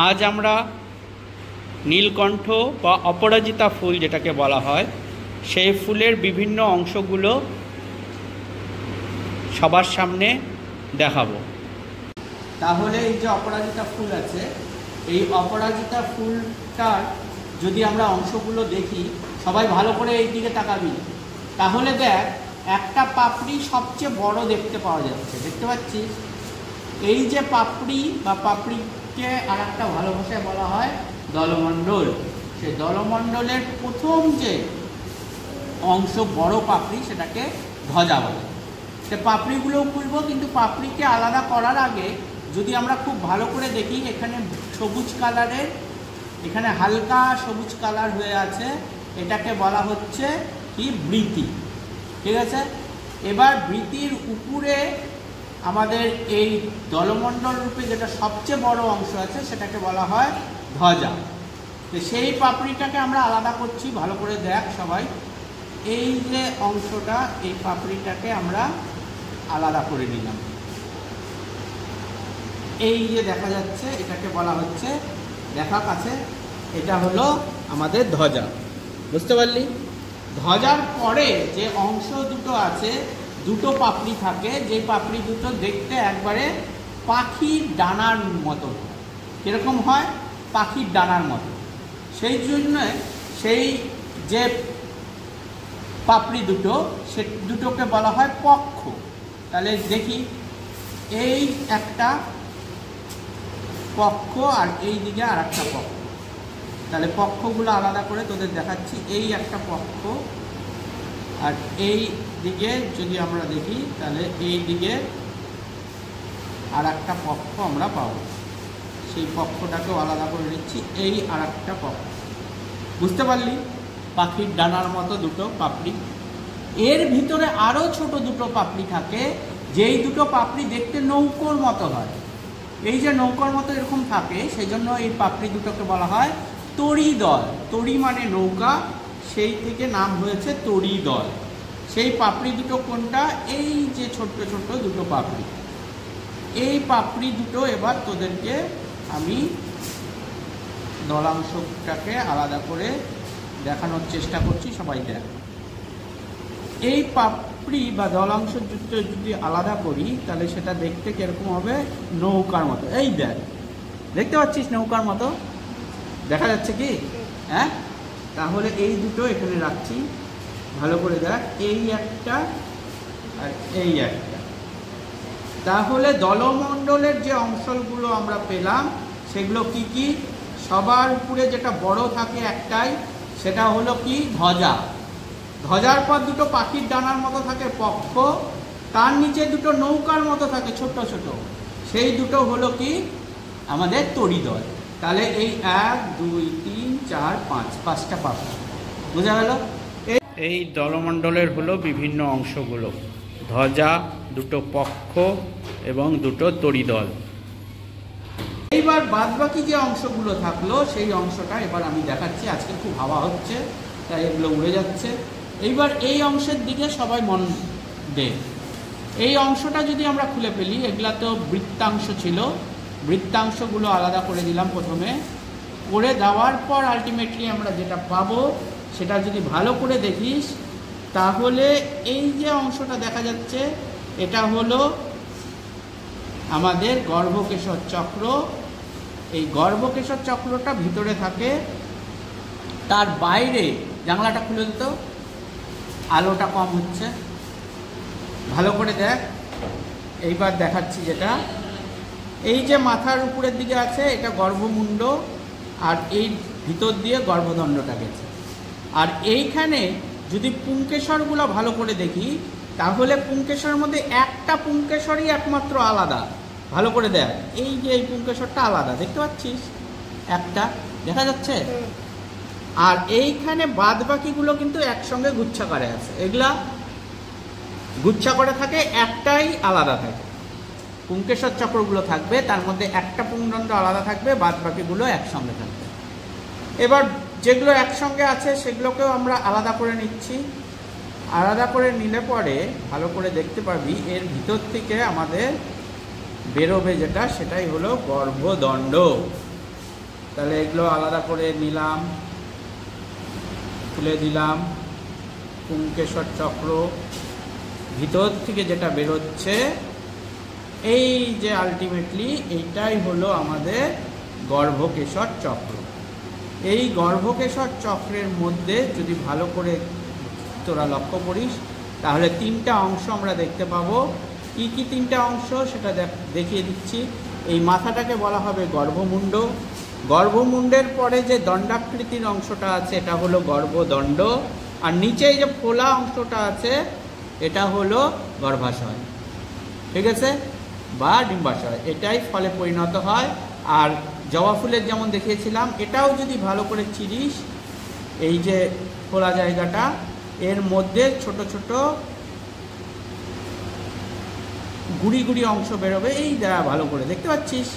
আজ আমরা নীলকণ্ঠ বা অপরাজিতা ফুল যেটাকে বলা হয় সেই ফুলের বিভিন্ন অংশগুলো সবার সামনে দেখাবো। তাহলে এই যে অপরাজিতা ফুল আছে, এই অপরাজিতা ফুলটার যদি আমরা অংশগুলো দেখি, সবাই ভালো করে এই দিকে তাকাবি, তাহলে দেখ একটা পাপড়ি সবচেয়ে বড় দেখতে পাওয়া যাচ্ছে, দেখতে পাচ্ছিস? এই যে পাপড়ি বা পাপড়িকে আর একটা ভালো ভাষায় বলা হয় দলমণ্ডল। সেই দলমণ্ডলের প্রথম যে অংশ বড় পাপড়ি সেটাকে ধ্বজা বলে। সে পাপড়িগুলোও খুলবো, কিন্তু পাপড়িকে আলাদা করার আগে যদি আমরা খুব ভালো করে দেখি, এখানে সবুজ কালারের, এখানে হালকা সবুজ কালার হয়ে আছে, এটাকে বলা হচ্ছে কি বৃতি, ঠিক আছে? এবার বৃতির উপরে আমাদের এই দলমণ্ডল রূপে যেটা সবচেয়ে বড় অংশ আছে সেটাকে বলা হয় ধ্বজা। তো সেই পাপড়িটাকে আমরা আলাদা করছি, ভালো করে দেখ সবাই। এই যে অংশটা, এই পাপড়িটাকে আমরা আলাদা করে নিলাম। এই যে দেখা যাচ্ছে এটাকে বলা হচ্ছে, দেখা কাছে, এটা হলো আমাদের ধ্বজা, বুঝতে পারলি? ধ্বজার পরে যে অংশ দুটো আছে, দুটো পাপড়ি থাকে, যে পাপড়ি দুটো দেখতে একবারে পাখির ডানার মতো হয়। কীরকম হয়? পাখির ডানার মতো। সেই জন্য সেই যে পাপড়ি দুটো, সে দুটোকে বলা হয় পক্ষ। তাহলে দেখি, এই একটা পক্ষ আর এই দিকে আর একটা পক্ষ। তাহলে পক্ষগুলো আলাদা করে তোদের দেখাচ্ছি। এই একটা পক্ষ, আর এই দিকে যদি আমরা দেখি তাহলে এই দিকে আর একটা পক্ষ আমরা পাবো। সেই পক্ষটাকেও আলাদা করে নিচ্ছি। এই আর একটা পক্ষ, বুঝতে পারলি? পাখির ডানার মতো দুটো পাপড়ি। এর ভিতরে আরও ছোট দুটো পাপড়ি থাকে, যেই দুটো পাপড়ি দেখতে নৌকোর মতো হয়। এই যে নৌকার মতো এরকম থাকে, সেই জন্য এই পাপড়ি দুটোকে বলা হয় তরি দল। তরি মানে নৌকা, সেই থেকে নাম হয়েছে তরি দল। সেই পাপড়ি দুটো কোনটা? এই যে ছোট্ট ছোট্ট দুটো পাপড়ি। এই পাপড়ি দুটো এবার তোদেরকে আমি দলাংশটাকে আলাদা করে দেখানোর চেষ্টা করছি, সবাই দেখ। এই পাপড়ি বা দলাংশ যদি আলাদা করি তাহলে সেটা দেখতে কিরকম হবে? নৌকার মতো। এই দেখ, দেখতে পাচ্ছিস নৌকার মতো? দেখা যাচ্ছে কি? হ্যাঁ, তাহলে এই দুটো এখানে রাখছি, ভালো করে দেখ। এই একটা আর এই একটা। তাহলে দলমণ্ডলের যে অংশগুলো আমরা পেলাম সেগুলো কি কি? সবার উপরে যেটা বড় থাকে একটাই, সেটা হলো কি? ধ্বজা। ধ্বজার পর দুটো পাখির ডানার মতো থাকে পক্ষ, তার নিচে দুটো নৌকার মতো থাকে ছোট ছোট, সেই দুটো হলো কি? আমাদের তরিদল। তাহলে এই 1 2 3 4 5, পাঁচটা পাপড়ি, বোঝা গেল? এই দলমণ্ডলের হলো বিভিন্ন অংশগুলো, ধ্বজা, দুটো পক্ষ এবং দুটো তরিদল। এইবার বাদবাকি যে অংশগুলো থাকলো সেই অংশটা এবার আমি দেখাচ্ছি। আজকে খুব হাওয়া হচ্ছে তাই এগুলো উড়ে যাচ্ছে। এইবার এই অংশের দিকে সবাই মন দে। এই অংশটা যদি আমরা খুলে ফেলি, এগুলা তো বৃত্তাংশ ছিল, বৃত্তাংশগুলো আলাদা করে দিলাম প্রথমে। করে দেওয়ার পর আলটিমেটলি আমরা যেটা পাবো সেটা যদি ভালো করে দেখিস, তাহলে এই যে অংশটা দেখা যাচ্ছে এটা হলো আমাদের গর্ভকেশর চক্র। এই গর্ভকেশর চক্রটা ভিতরে থাকে, তার বাইরে, জানলাটা খুলে দিত, আলোটা কম হচ্ছে, ভালো করে দেখ। এইবার দেখাচ্ছি যেটা, এই যে মাথার উপরের দিকে আছে এটা গর্ভমুণ্ড, আর এই ভিতর দিয়ে গর্ভদণ্ডটা গেছে। আর এইখানে যদি পুংকেশরগুলো ভালো করে দেখি, তাহলে পুংকেশরের মধ্যে একটা পুংকেশরই একমাত্র আলাদা, ভালো করে দেখ। এই যে এই পুংকেশরটা আলাদা, দেখতে পাচ্ছিস? একটা দেখা যাচ্ছে। আর এইখানে বাদ বাকিগুলো কিন্তু একসঙ্গে গুচ্ছা করে আছে, এগুলা গুচ্ছা করে থাকে, একটাই আলাদা থাকে। পুংকেশর চক্রগুলো থাকবে, তার মধ্যে একটা পুংদণ্ড আলাদা থাকবে, বাদ বাকিগুলো একসঙ্গে থাকবে। এবার যেগুলো একসঙ্গে আছে সেগুলোকেও আমরা আলাদা করে নিচ্ছি। আলাদা করে নিলে পরে ভালো করে দেখতে পাবি এর ভিতর থেকে আমাদের বেরোবে যেটা, সেটাই হলো গর্ভদণ্ড। তাহলে এগুলো আলাদা করে নিলাম, তুলে দিলাম। পুংকেশর চক্র ভিতর থেকে যেটা বেরোচ্ছে, এই যে আলটিমেটলি এইটাই হলো আমাদের গর্ভকেশর চক্র। এই গর্ভকেশর চক্রের মধ্যে যদি ভালো করে তোরা লক্ষ্য করিস তাহলে তিনটা অংশ আমরা দেখতে পাবো। কি কি তিনটা অংশ সেটা দেখিয়ে দিচ্ছি। এই মাথাটাকে বলা হবে গর্ভমুণ্ড। গর্ভমুণ্ডের পরে যে দণ্ডাকৃতির অংশটা আছে এটা হলো গর্ভদণ্ড, আর নিচে যে ফোলা অংশটা আছে এটা হলো গর্ভাশয়, ঠিক আছে, বা ডিম্বাশয়। এটাই ফলে পরিণত হয়। আর জবা ফুলের যেমন দেখিয়েছিলাম, এটাও যদি ভালো করে চিরিস, এই যে খোলা জায়গাটা, এর মধ্যে ছোট ছোট গুড়ি গুড়ি অংশ বেরোবে। এই দেখা ভালো করে দেখতে পাচ্ছিস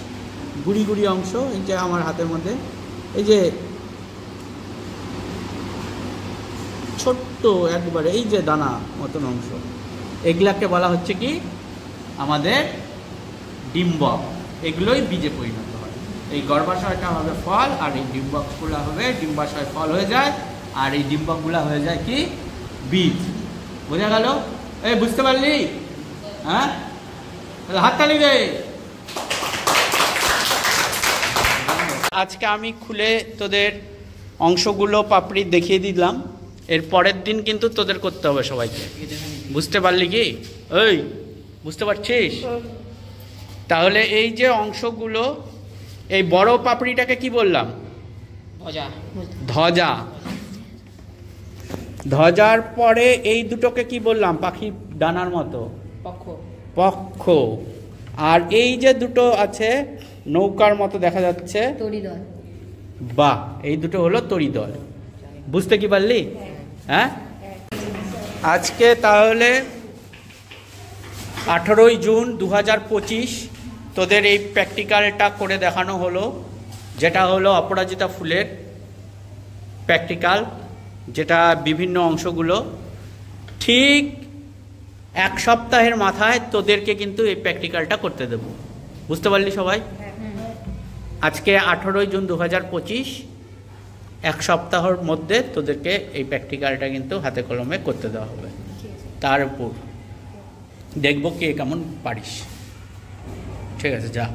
গুড়ি গুড়ি অংশ, এই যে আমার হাতের মধ্যে এই যে ছোট্ট একবারে এই যে দানা মতন অংশ, এগুলাকে বলা হচ্ছে কি আমাদের ডিম্বক। এগুলোই বীজে পরিণত হয়। এই গর্ভাশয়টা হবে ফল, আর এই ডিম্বকগুলো হবে, ডিম্বাশয় ফল হয়ে যায়, আর এই ডিম্বকগুলো হয়ে যায় কি বীজ। বোঝা গেল? এই বুঝতে পারলি? হ্যাঁ, হাততালি দে। আজকে আমি খুলে তোদের অংশগুলো পাপড়ি দেখিয়ে দিলাম। এর পরের দিন কিন্তু তোদের করতে হবে সবাইকে। বুঝতে পারলি কি? ওই বুঝতে পারছিস? তাহলে এই যে অংশগুলো, এই বড় পাপড়িটাকে কি বললাম? ধ্বজা। ধ্বজার পরে এই দুটোকে কি বললাম? পাখি ডানার মতো পক্ষ। আর এই যে দুটো আছে নৌকার মতো দেখা যাচ্ছে, তরিদল। বাহ, এই দুটো হলো তরিদল। বুঝতে কি পারলি? হ্যাঁ, আজকে তাহলে 18ই জুন 2025 তোদের এই প্র্যাকটিক্যালটা করে দেখানো হলো, যেটা হলো অপরাজিতা ফুলের প্র্যাকটিক্যাল, যেটা বিভিন্ন অংশগুলো। ঠিক এক সপ্তাহের মাথায় তোদেরকে কিন্তু এই প্র্যাকটিক্যালটা করতে দেব। বুঝতে পারলি সবাই? আজকে 18ই জুন 2025, এক সপ্তাহের মধ্যে তোদেরকে এই প্র্যাকটিক্যালটা কিন্তু হাতে কলমে করতে দেওয়া হবে। তার উপর দেখবো কে কেমন পারিস। ঠিক আছে, যা।